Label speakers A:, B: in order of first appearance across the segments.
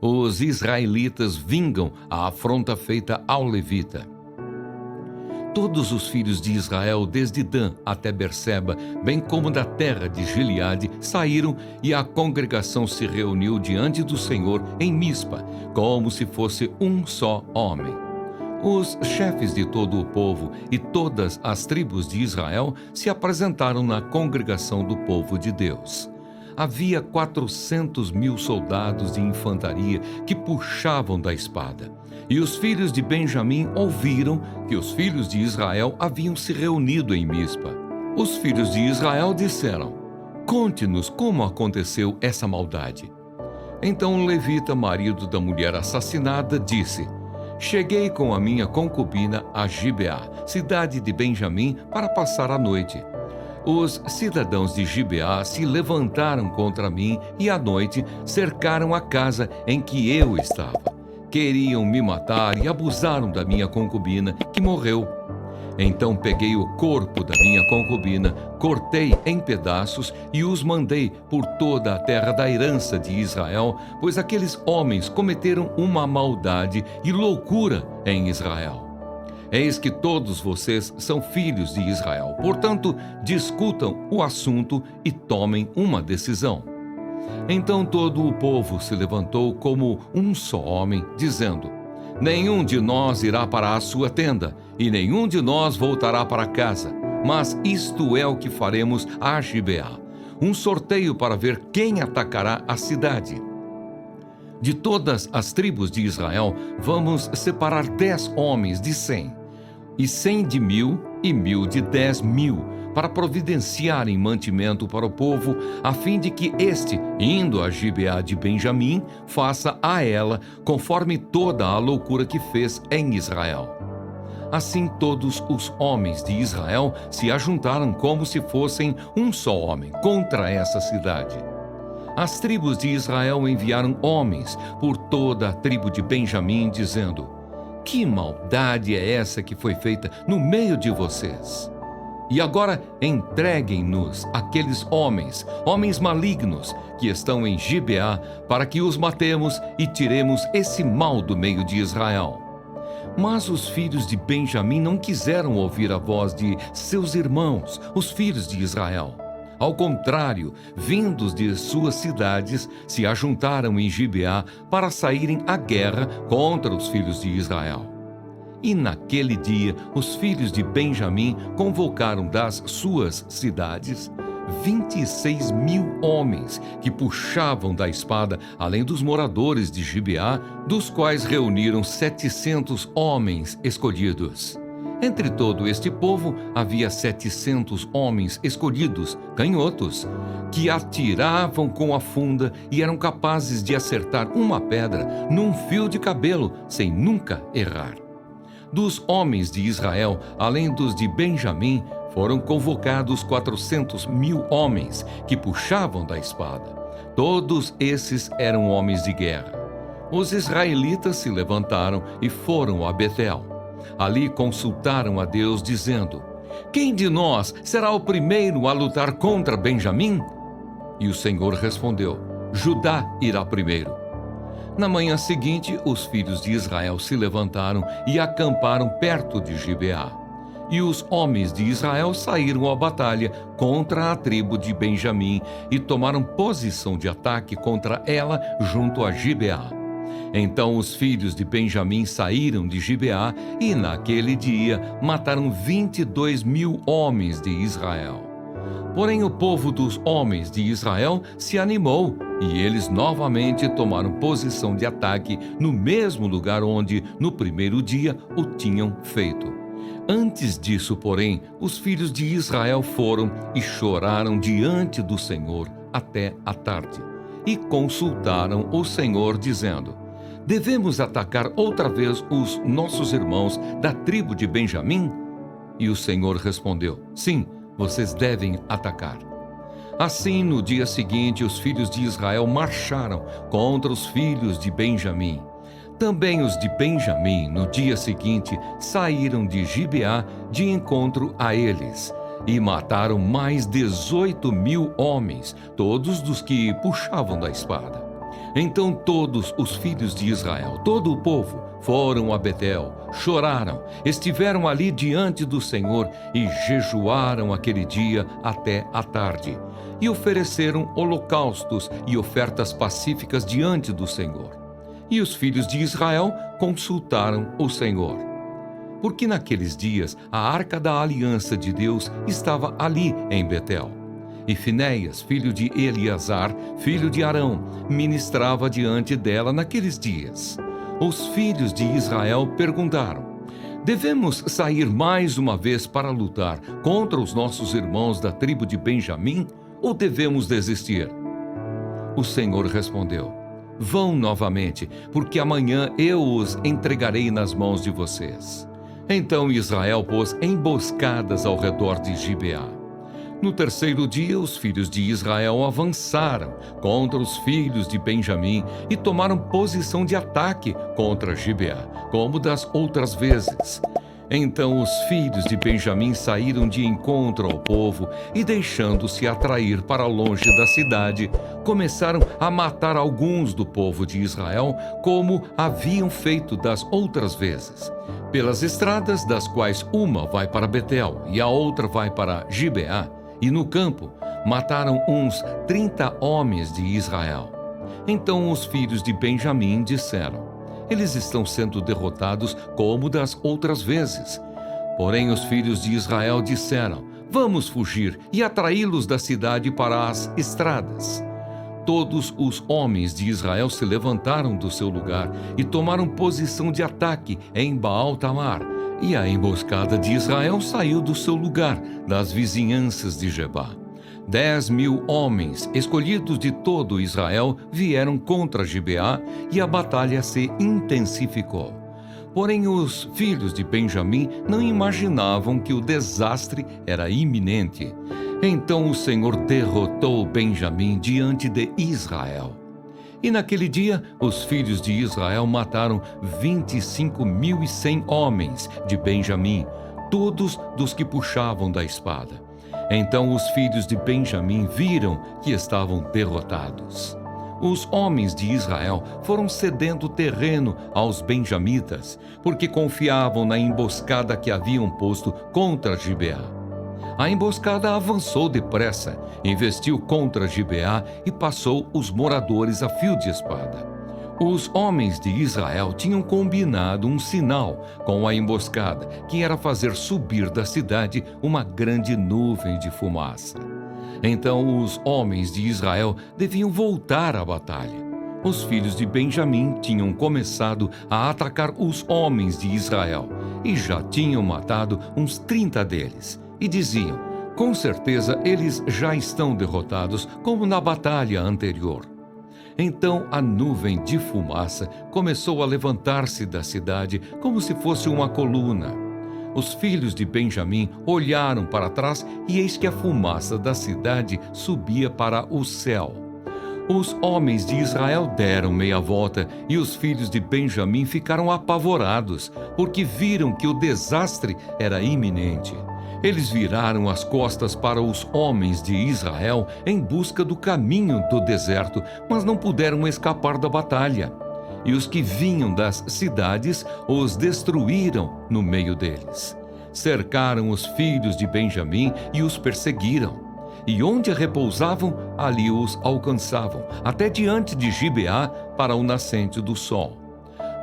A: Os israelitas vingam a afronta feita ao levita. Todos os filhos de Israel, desde Dan até Berseba, bem como da terra de Gileade, saíram, e a congregação se reuniu diante do Senhor em Mispa, como se fosse um só homem. Os chefes de todo o povo e todas as tribos de Israel se apresentaram na congregação do povo de Deus. Havia 400.000 soldados de infantaria que puxavam da espada. E os filhos de Benjamim ouviram que os filhos de Israel haviam se reunido em Mispa. Os filhos de Israel disseram: "Conte-nos como aconteceu essa maldade." Então o levita, marido da mulher assassinada, disse: "Cheguei com a minha concubina a Gibeá, cidade de Benjamim, para passar a noite. Os cidadãos de Gibeá se levantaram contra mim e à noite cercaram a casa em que eu estava. Queriam me matar e abusaram da minha concubina, que morreu. Então peguei o corpo da minha concubina, cortei em pedaços e os mandei por toda a terra da herança de Israel, pois aqueles homens cometeram uma maldade e loucura em Israel. Eis que todos vocês são filhos de Israel, portanto, discutam o assunto e tomem uma decisão." Então todo o povo se levantou como um só homem, dizendo: "Nenhum de nós irá para a sua tenda, e nenhum de nós voltará para casa, mas isto é o que faremos a Gibeá, um sorteio para ver quem atacará a cidade. De todas as tribos de Israel, vamos separar 10 homens de 100, e 100 de 1.000, e 1.000 de 10.000, para providenciarem mantimento para o povo, a fim de que este, indo a Gibeá de Benjamim, faça a ela conforme toda a loucura que fez em Israel." Assim todos os homens de Israel se ajuntaram como se fossem um só homem contra essa cidade. As tribos de Israel enviaram homens por toda a tribo de Benjamim, dizendo: "Que maldade é essa que foi feita no meio de vocês? E agora entreguem-nos aqueles homens malignos que estão em Gibeá, para que os matemos e tiremos esse mal do meio de Israel." Mas os filhos de Benjamim não quiseram ouvir a voz de seus irmãos, os filhos de Israel. Ao contrário, vindos de suas cidades, se ajuntaram em Gibeá para saírem à guerra contra os filhos de Israel. E naquele dia, os filhos de Benjamim convocaram das suas cidades 26.000 homens que puxavam da espada, além dos moradores de Gibeá, dos quais reuniram 700 homens escolhidos. Entre todo este povo, havia 700 homens escolhidos, canhotos, que atiravam com a funda e eram capazes de acertar uma pedra num fio de cabelo, sem nunca errar. Dos homens de Israel, além dos de Benjamim, foram convocados 400.000 homens que puxavam da espada. Todos esses eram homens de guerra. Os israelitas se levantaram e foram a Betel. Ali consultaram a Deus, dizendo: "Quem de nós será o primeiro a lutar contra Benjamim?" E o Senhor respondeu: "Judá irá primeiro." Na manhã seguinte, os filhos de Israel se levantaram e acamparam perto de Gibeá. E os homens de Israel saíram à batalha contra a tribo de Benjamim e tomaram posição de ataque contra ela junto a Gibeá. Então os filhos de Benjamim saíram de Gibeá e, naquele dia, mataram 22.000 homens de Israel. Porém, o povo dos homens de Israel se animou e eles novamente tomaram posição de ataque no mesmo lugar onde, no primeiro dia, o tinham feito. Antes disso, porém, os filhos de Israel foram e choraram diante do Senhor até a tarde. E consultaram o Senhor, dizendo: "Devemos atacar outra vez os nossos irmãos da tribo de Benjamim?" E o Senhor respondeu: "Sim, vocês devem atacar." Assim, no dia seguinte, os filhos de Israel marcharam contra os filhos de Benjamim. Também os de Benjamim, no dia seguinte, saíram de Gibeá de encontro a eles e mataram mais 18.000 homens, todos dos que puxavam da espada. Então todos os filhos de Israel, todo o povo, foram a Betel, choraram, estiveram ali diante do Senhor e jejuaram aquele dia até a tarde. E ofereceram holocaustos e ofertas pacíficas diante do Senhor. E os filhos de Israel consultaram o Senhor. Porque naqueles dias a arca da aliança de Deus estava ali em Betel. E Finéias, filho de Eleazar, filho de Arão, ministrava diante dela naqueles dias. Os filhos de Israel perguntaram: devemos sair mais uma vez para lutar contra os nossos irmãos da tribo de Benjamim, ou devemos desistir? O Senhor respondeu: vão novamente, porque amanhã eu os entregarei nas mãos de vocês. Então Israel pôs emboscadas ao redor de Gibeá. No terceiro dia, os filhos de Israel avançaram contra os filhos de Benjamim e tomaram posição de ataque contra Gibeá, como das outras vezes. Então os filhos de Benjamim saíram de encontro ao povo e, deixando-se atrair para longe da cidade, começaram a matar alguns do povo de Israel, como haviam feito das outras vezes. Pelas estradas, das quais uma vai para Betel e a outra vai para Gibeá, e no campo mataram uns 30 homens de Israel. Então os filhos de Benjamim disseram: eles estão sendo derrotados como das outras vezes. Porém os filhos de Israel disseram: vamos fugir e atraí-los da cidade para as estradas. Todos os homens de Israel se levantaram do seu lugar e tomaram posição de ataque em Baal-Tamar. E a emboscada de Israel saiu do seu lugar, das vizinhanças de Gebá. 10.000 homens, escolhidos de todo Israel, vieram contra Gibeá e a batalha se intensificou. Porém, os filhos de Benjamim não imaginavam que o desastre era iminente. Então o Senhor derrotou Benjamim diante de Israel. E naquele dia, os filhos de Israel mataram 25.100 homens de Benjamim, todos dos que puxavam da espada. Então os filhos de Benjamim viram que estavam derrotados. Os homens de Israel foram cedendo terreno aos benjamitas, porque confiavam na emboscada que haviam posto contra Gibeá. A emboscada avançou depressa, investiu contra Gibeá e passou os moradores a fio de espada. Os homens de Israel tinham combinado um sinal com a emboscada, que era fazer subir da cidade uma grande nuvem de fumaça. Então os homens de Israel deviam voltar à batalha. Os filhos de Benjamim tinham começado a atacar os homens de Israel e já tinham matado uns 30 deles. E diziam: com certeza eles já estão derrotados, como na batalha anterior. Então a nuvem de fumaça começou a levantar-se da cidade como se fosse uma coluna. Os filhos de Benjamim olharam para trás e eis que a fumaça da cidade subia para o céu. Os homens de Israel deram meia volta e os filhos de Benjamim ficaram apavorados, porque viram que o desastre era iminente. Eles viraram as costas para os homens de Israel em busca do caminho do deserto, mas não puderam escapar da batalha. E os que vinham das cidades os destruíram no meio deles. Cercaram os filhos de Benjamim e os perseguiram. E onde repousavam, ali os alcançavam, até diante de Gibeá, para o nascente do sol.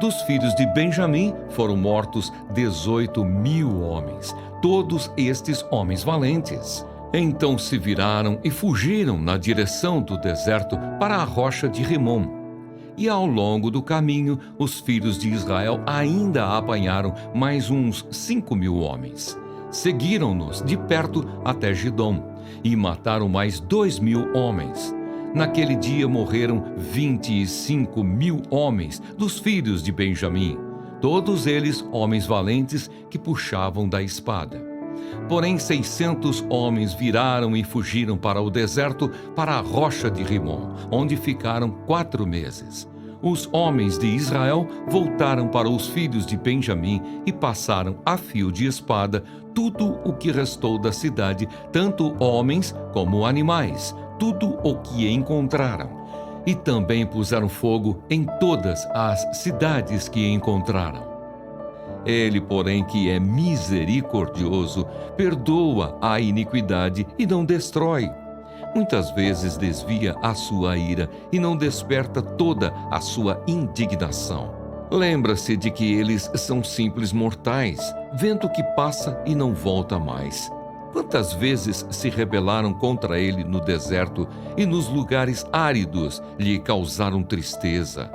A: Dos filhos de Benjamim foram mortos 18.000 homens, todos estes homens valentes. Então se viraram e fugiram na direção do deserto para a rocha de Rimom. E ao longo do caminho, os filhos de Israel ainda apanharam mais uns 5.000 homens. Seguiram-nos de perto até Gidom e mataram mais 2.000 homens. Naquele dia morreram 25.000 homens dos filhos de Benjamim, todos eles homens valentes que puxavam da espada. Porém 600 homens viraram e fugiram para o deserto, para a rocha de Rimom, onde ficaram 4 meses. Os homens de Israel voltaram para os filhos de Benjamim e passaram a fio de espada tudo o que restou da cidade, tanto homens como animais, tudo o que encontraram. e também puseram fogo em todas as cidades que encontraram. Ele, porém, que é misericordioso, perdoa a iniquidade e não destrói. Muitas vezes desvia a sua ira e não desperta toda a sua indignação. Lembra-se de que eles são simples mortais, vento que passa e não volta mais. Quantas vezes se rebelaram contra ele no deserto e nos lugares áridos lhe causaram tristeza.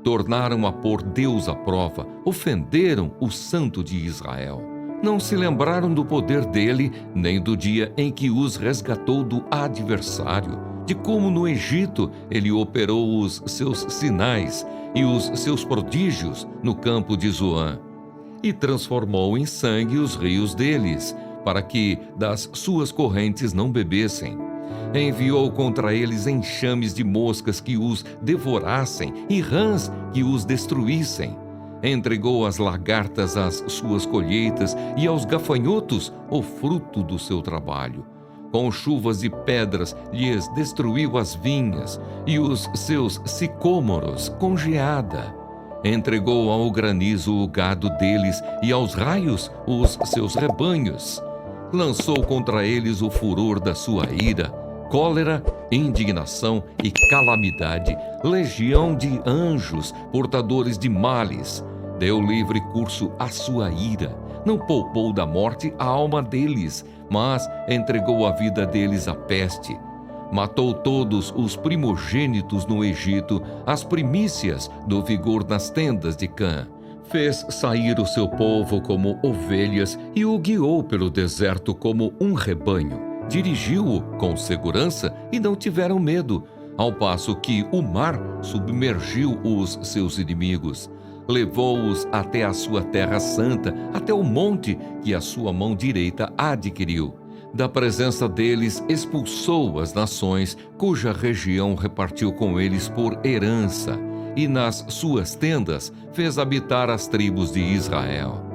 A: Tornaram a pôr Deus à prova, ofenderam o Santo de Israel. Não se lembraram do poder dele, nem do dia em que os resgatou do adversário, de como no Egito ele operou os seus sinais e os seus prodígios no campo de Zoan, e transformou em sangue os rios deles, para que das suas correntes não bebessem. Enviou contra eles enxames de moscas que os devorassem e rãs que os destruíssem. Entregou às lagartas as suas colheitas e aos gafanhotos o fruto do seu trabalho. Com chuvas e pedras lhes destruiu as vinhas e os seus sicômoros com geada. Entregou ao granizo o gado deles e aos raios os seus rebanhos. Lançou contra eles o furor da sua ira, cólera, indignação e calamidade, legião de anjos, portadores de males. Deu livre curso à sua ira, não poupou da morte a alma deles, mas entregou a vida deles à peste. Matou todos os primogênitos no Egito, as primícias do vigor nas tendas de Cã. Fez sair o seu povo como ovelhas e o guiou pelo deserto como um rebanho. Dirigiu-o com segurança e não tiveram medo, ao passo que o mar submergiu os seus inimigos. Levou-os até a sua terra santa, até o monte que a sua mão direita adquiriu. Da presença deles expulsou as nações, cuja região repartiu com eles por herança, e nas suas tendas fez habitar as tribos de Israel.